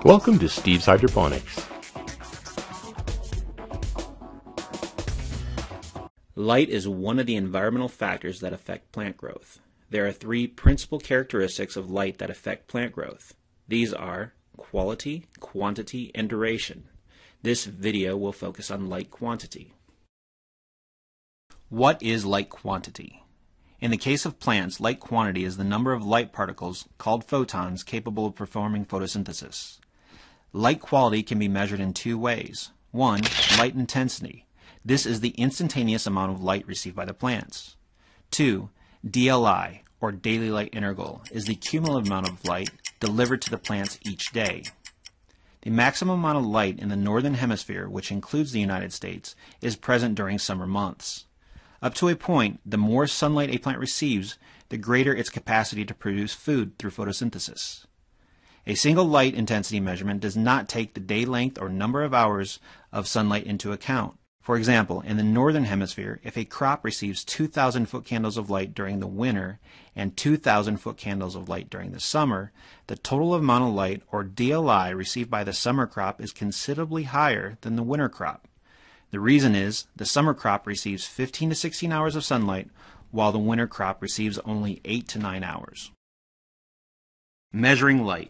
Welcome to Steve's Hydroponics. Light is one of the environmental factors that affect plant growth. There are three principal characteristics of light that affect plant growth. These are quality, quantity, and duration. This video will focus on light quantity. What is light quantity? In the case of plants, light quantity is the number of light particles, called photons, capable of performing photosynthesis. Light quality can be measured in two ways. One, light intensity. This is the instantaneous amount of light received by the plants. Two, DLI, or daily light integral, is the cumulative amount of light delivered to the plants each day. The maximum amount of light in the northern hemisphere, which includes the United States, is present during summer months. Up to a point, the more sunlight a plant receives, the greater its capacity to produce food through photosynthesis. A single light intensity measurement does not take the day length or number of hours of sunlight into account. For example, in the northern hemisphere, if a crop receives 2,000 foot candles of light during the winter and 2,000 foot candles of light during the summer, the total amount of light, or DLI, received by the summer crop is considerably higher than the winter crop. The reason is the summer crop receives 15 to 16 hours of sunlight, while the winter crop receives only 8 to 9 hours. Measuring light.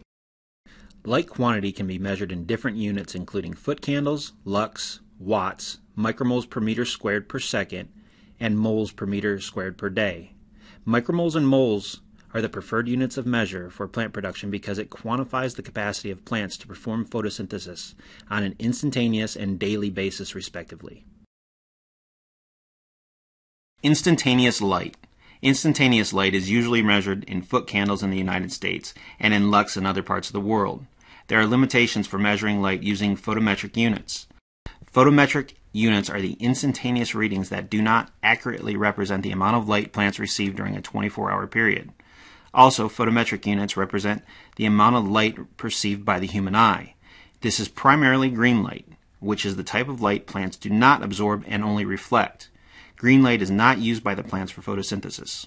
Light quantity can be measured in different units including foot candles, lux, watts, micromoles per meter squared per second, and moles per meter squared per day. Micromoles and moles are the preferred units of measure for plant production because it quantifies the capacity of plants to perform photosynthesis on an instantaneous and daily basis respectively. Instantaneous light. Instantaneous light is usually measured in foot candles in the United States and in lux in other parts of the world. There are limitations for measuring light using photometric units. Photometric units are the instantaneous readings that do not accurately represent the amount of light plants receive during a 24-hour period. Also, photometric units represent the amount of light perceived by the human eye. This is primarily green light, which is the type of light plants do not absorb and only reflect. Green light is not used by the plants for photosynthesis.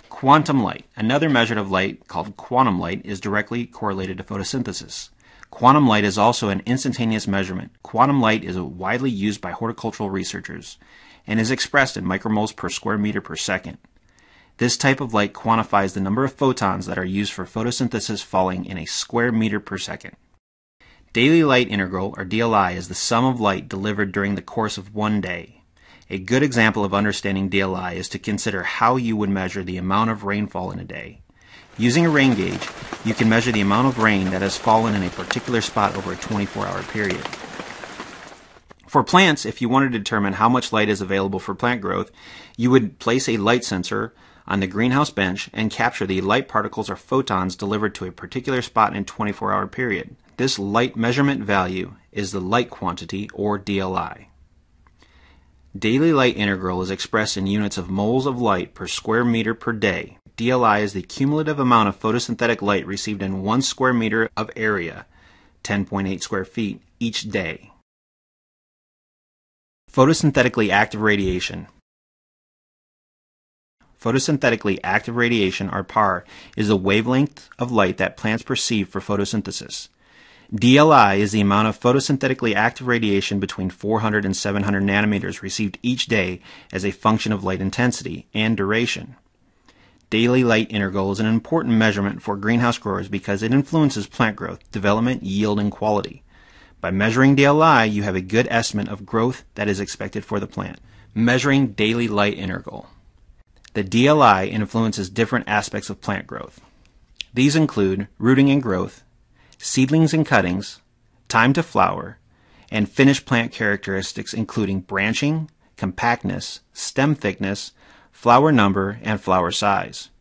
Quantum light. Another measure of light, called quantum light, is directly correlated to photosynthesis. Quantum light is also an instantaneous measurement. Quantum light is widely used by horticultural researchers and is expressed in micromoles per square meter per second. This type of light quantifies the number of photons that are used for photosynthesis falling in a square meter per second. Daily light integral, or DLI, is the sum of light delivered during the course of one day. A good example of understanding DLI is to consider how you would measure the amount of rainfall in a day. Using a rain gauge, you can measure the amount of rain that has fallen in a particular spot over a 24-hour period. For plants, if you want to determine how much light is available for plant growth, you would place a light sensor on the greenhouse bench and capture the light particles or photons delivered to a particular spot in a 24-hour period. This light measurement value is the light quantity, or DLI. Daily light integral is expressed in units of moles of light per square meter per day. DLI is the cumulative amount of photosynthetic light received in 1 square meter of area, 10.8 square feet, each day. Photosynthetically active radiation. Photosynthetically active radiation, or PAR, is the wavelength of light that plants perceive for photosynthesis. DLI is the amount of photosynthetically active radiation between 400 and 700 nanometers received each day as a function of light intensity and duration. Daily light integral is an important measurement for greenhouse growers because it influences plant growth, development, yield, and quality. By measuring DLI, you have a good estimate of growth that is expected for the plant. Measuring daily light integral. The DLI influences different aspects of plant growth. These include rooting and growth, seedlings and cuttings, time to flower, and finished plant characteristics including branching, compactness, stem thickness, flower number, and flower size.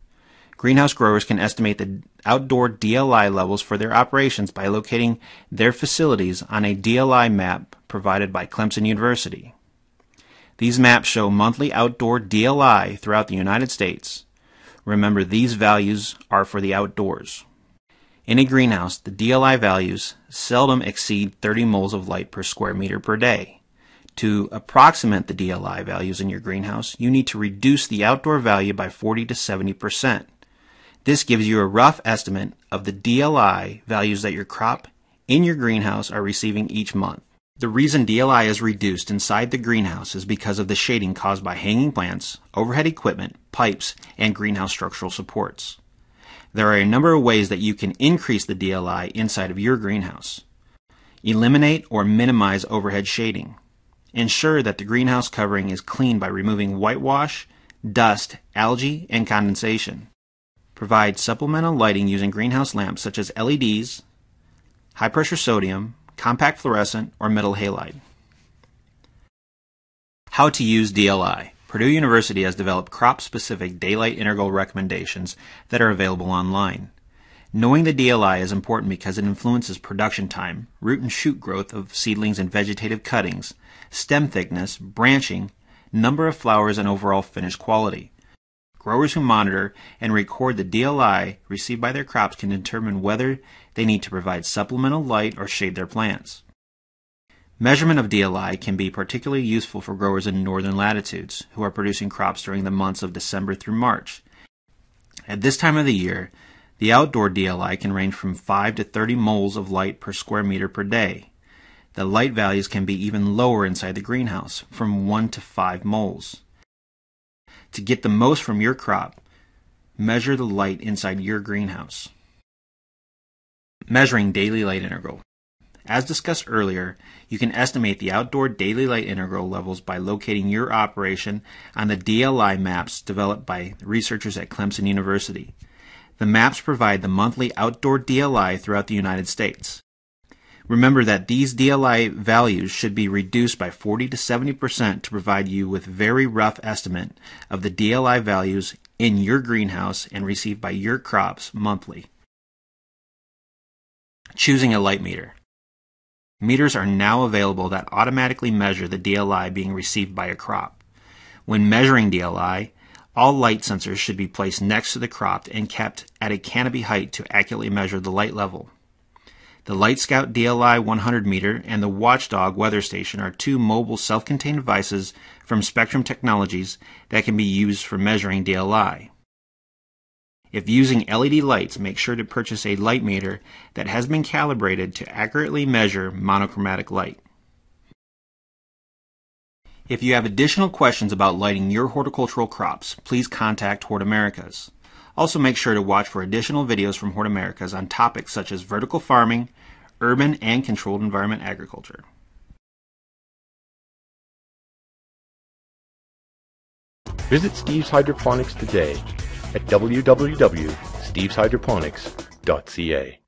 Greenhouse growers can estimate the outdoor DLI levels for their operations by locating their facilities on a DLI map provided by Clemson University. These maps show monthly outdoor DLI throughout the United States. Remember, these values are for the outdoors. In a greenhouse, the DLI values seldom exceed 30 moles of light per square meter per day. To approximate the DLI values in your greenhouse, you need to reduce the outdoor value by 40 to 70%. This gives you a rough estimate of the DLI values that your crop in your greenhouse are receiving each month. The reason DLI is reduced inside the greenhouse is because of the shading caused by hanging plants, overhead equipment, pipes, and greenhouse structural supports. There are a number of ways that you can increase the DLI inside of your greenhouse. Eliminate or minimize overhead shading. Ensure that the greenhouse covering is clean by removing whitewash, dust, algae, and condensation. Provide supplemental lighting using greenhouse lamps such as LEDs, high-pressure sodium, compact fluorescent, or metal halide. How to use DLI. Purdue University has developed crop-specific daylight integral recommendations that are available online. Knowing the DLI is important because it influences production time, root and shoot growth of seedlings and vegetative cuttings, stem thickness, branching, number of flowers, and overall finish quality. Growers who monitor and record the DLI received by their crops can determine whether they need to provide supplemental light or shade their plants. Measurement of DLI can be particularly useful for growers in northern latitudes who are producing crops during the months of December through March. At this time of the year, the outdoor DLI can range from 5 to 30 moles of light per square meter per day. The light values can be even lower inside the greenhouse, from 1 to 5 moles. To get the most from your crop, measure the light inside your greenhouse. Measuring daily light integral. As discussed earlier, you can estimate the outdoor daily light integral levels by locating your operation on the DLI maps developed by researchers at Clemson University. The maps provide the monthly outdoor DLI throughout the United States. Remember that these DLI values should be reduced by 40 to 70% to provide you with very rough estimate of the DLI values in your greenhouse and received by your crops monthly. Choosing a light meter. Meters are now available that automatically measure the DLI being received by a crop. When measuring DLI, all light sensors should be placed next to the crop and kept at a canopy height to accurately measure the light level. The Light Scout DLI 100 meter and the Watchdog weather station are two mobile self-contained devices from Spectrum Technologies that can be used for measuring DLI. If using LED lights, make sure to purchase a light meter that has been calibrated to accurately measure monochromatic light. If you have additional questions about lighting your horticultural crops, please contact Hort Americas. Also make sure to watch for additional videos from Hort Americas on topics such as vertical farming, urban and controlled environment agriculture. Visit Steve's Hydroponics today at www.steveshydroponics.ca.